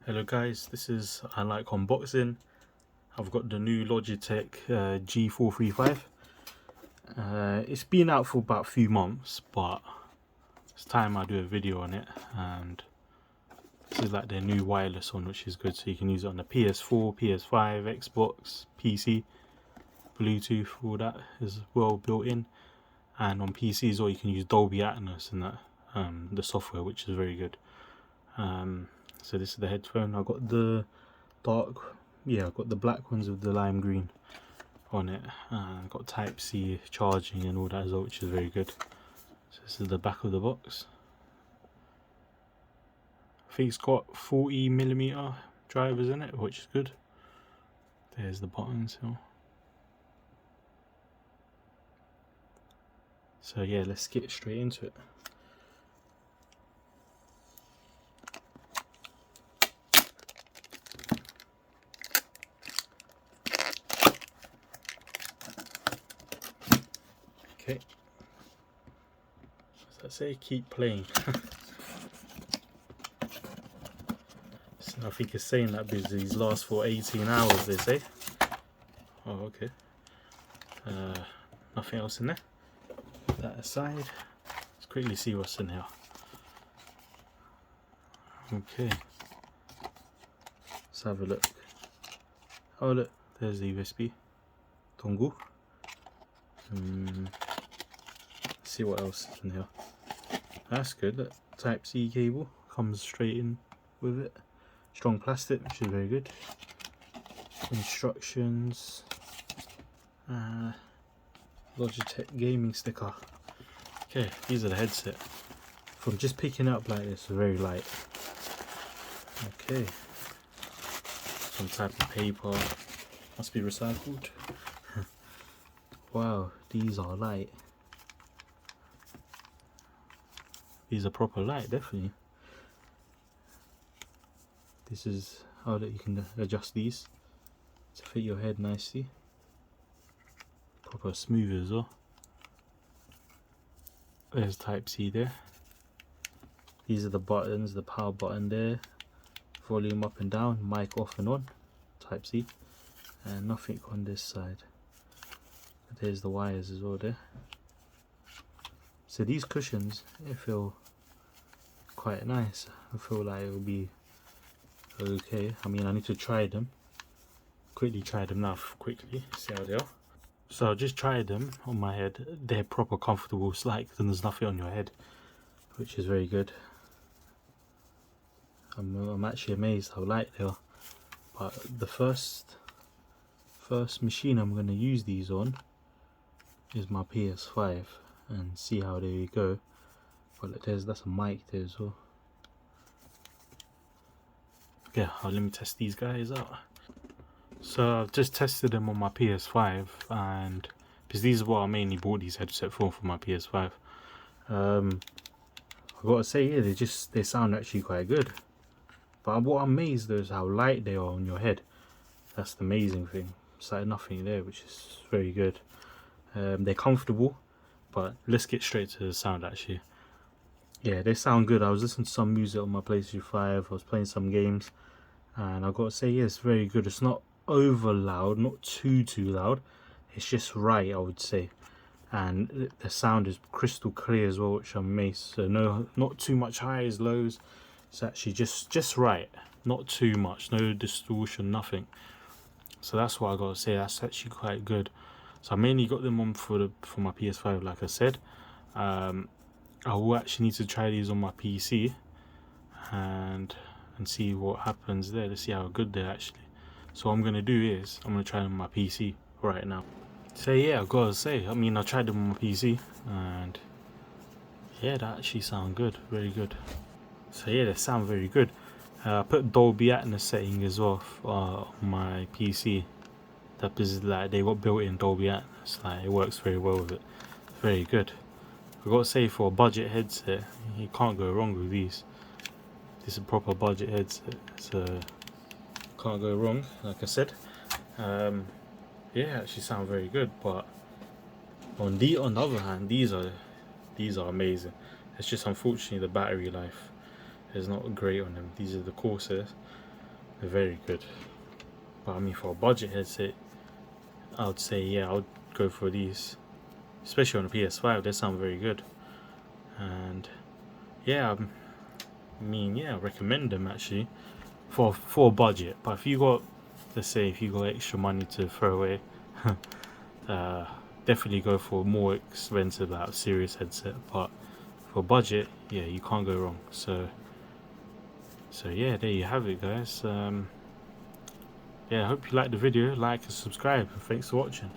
Hello guys, this is Unlike Unboxing. I've got the new Logitech G435. It's been out for about a few months, but it's time I do a video on it. And this is like their new wireless one, which is good, so you can use it on the PS4, PS5, Xbox, PC, Bluetooth, all that is well built in. And on PCs, or you can use Dolby Atmos and that, the software, which is very good. So this is the headphone. I got the I got the black ones with the lime green on it. Got Type C charging and all that as well, which is very good. So this is the back of the box. I think it's got 40mm drivers in it, which is good. There's the buttons. So yeah, let's get straight into it. Okay, as I say, keep playing. So I think it's saying that because these last for 18 hours, they say. Oh, okay. Nothing else in there. Put that aside. Let's quickly see what's in here. Okay. Let's have a look. Oh look, there's the USB dongle. Let's see what else is in here. That's good. Look, Type C cable comes straight in with it. Strong plastic, which is very good. Instructions. Logitech gaming sticker. Okay, these are the headset. From just picking up like this, very light. Okay. Some type of paper. Must be recycled. Wow, these are light. These are proper light, definitely. This is how that you can adjust these to fit your head nicely. Proper smooth as well. There's Type C there. These are the buttons, the power button there, volume up and down, mic off and on, Type C, and nothing on this side. But there's the wires as well there. So these cushions, they feel quite nice. I feel like it will be okay. I mean, I need to try them. Quickly try them now, quickly, see how they are. So I just tried them on my head. They're proper comfortable. It's like there's nothing on your head, which is very good. I'm actually amazed how light they are. But the first machine I'm going to use these on is my PS5 and see how they go. But that's a mic there as well. Yeah, let me test these guys out. So I've just tested them on my PS5, and because these are what I mainly bought these headset for my PS5. I've got to say, yeah, they sound actually quite good. But what I'm amazed though is how light they are on your head. That's the amazing thing. It's like nothing there, which is very good. They're comfortable, but let's get straight to the sound actually. Yeah, they sound good. I was listening to some music on my PlayStation 5. I was playing some games, and I've got to say, yeah, it's very good. It's not over loud, not too loud. It's just right, I would say. And the sound is crystal clear as well, which I'm amazed. So not too much highs, lows. It's actually just right, not too much, no distortion, nothing. So that's what I gotta say. That's actually quite good. So I mainly got them on for my PS5, like I said. I will actually need to try these on my PC and see what happens there, to see how good they're actually. So what I'm gonna do is I'm gonna try them on my PC right now. So yeah, I've gotta say, I mean, I tried them on my PC and yeah, that actually sound good, very good. So yeah, they sound very good. I put Dolby Atmos setting as well on my PC. That is like they got built-in Dolby Atmos. Like it works very well with it. Very good. I gotta say, for a budget headset, you can't go wrong with these. This is a proper budget headset, so can't go wrong. Like I said, yeah, actually sound very good. But on the other hand, these are amazing. It's just unfortunately the battery life is not great on them. These are the Corsairs. They're very good. But I mean, for a budget headset, I would say yeah, I would go for these, especially on the PS5. They sound very good, and yeah, I mean yeah, I recommend them actually for a budget. But if you got, let's say, if you got extra money to throw away, uh, definitely go for a more expensive, like serious headset. But for budget, yeah, you can't go wrong. So yeah, there you have it, guys. Yeah, I hope you liked the video. Like and subscribe. Thanks for watching.